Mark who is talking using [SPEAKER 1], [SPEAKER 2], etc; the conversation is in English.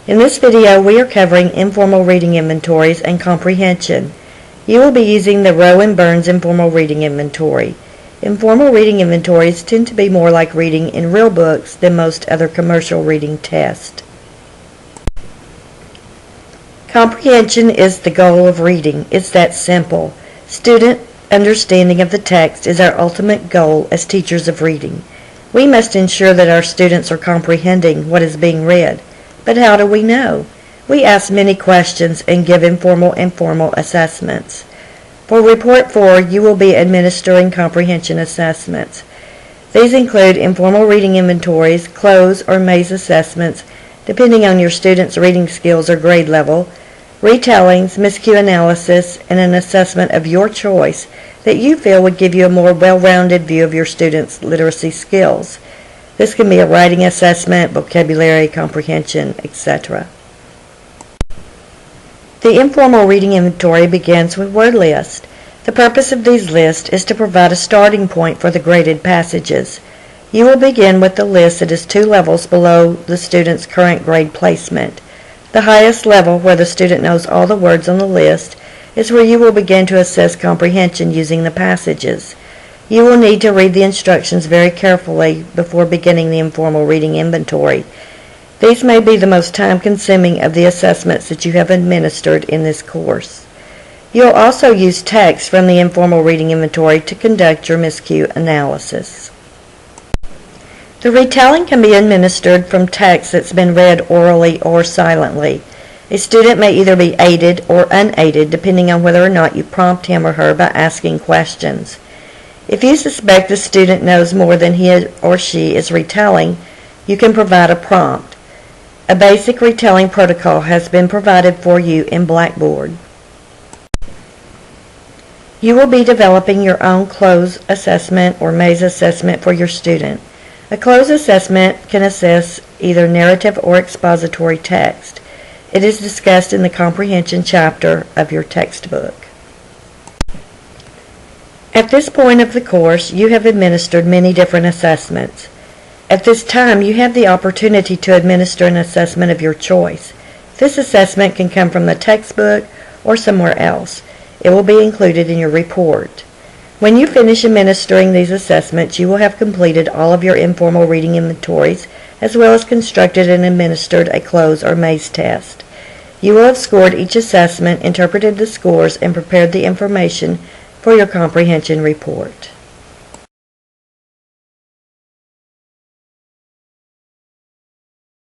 [SPEAKER 1] In this video, we are covering informal reading inventories and comprehension. You will be using the Rowe and Burns Informal Reading Inventory. Informal reading inventories tend to be more like reading in real books than most other commercial reading tests. Comprehension is the goal of reading. It's that simple. Student understanding of the text is our ultimate goal as teachers of reading. We must ensure that our students are comprehending what is being read. But how do we know? We ask many questions and give informal and formal assessments. For Report 4, you will be administering comprehension assessments. These include informal reading inventories, close or maze assessments, depending on your students' reading skills or grade level, retellings, miscue analysis, and an assessment of your choice that you feel would give you a more well-rounded view of your students' literacy skills. This can be a writing assessment, vocabulary, comprehension, etc. The informal reading inventory begins with word lists. The purpose of these lists is to provide a starting point for the graded passages. You will begin with the list that is 2 levels below the student's current grade placement. The highest level, where the student knows all the words on the list, is where you will begin to assess comprehension using the passages. You will need to read the instructions very carefully before beginning the informal reading inventory. These may be the most time-consuming of the assessments that you have administered in this course. You'll also use text from the informal reading inventory to conduct your miscue analysis. The retelling can be administered from text that's been read orally or silently. A student may either be aided or unaided depending on whether or not you prompt him or her by asking questions. If you suspect the student knows more than he or she is retelling, you can provide a prompt. A basic retelling protocol has been provided for you in Blackboard. You will be developing your own close assessment or maze assessment for your student. A close assessment can assess either narrative or expository text. It is discussed in the comprehension chapter of your textbook. At this point of the course, you have administered many different assessments. At this time, you have the opportunity to administer an assessment of your choice. This assessment can come from the textbook or somewhere else. It will be included in your report. When you finish administering these assessments, you will have completed all of your informal reading inventories, as well as constructed and administered a close or maze test. You will have scored each assessment, interpreted the scores, and prepared the information for your comprehension report.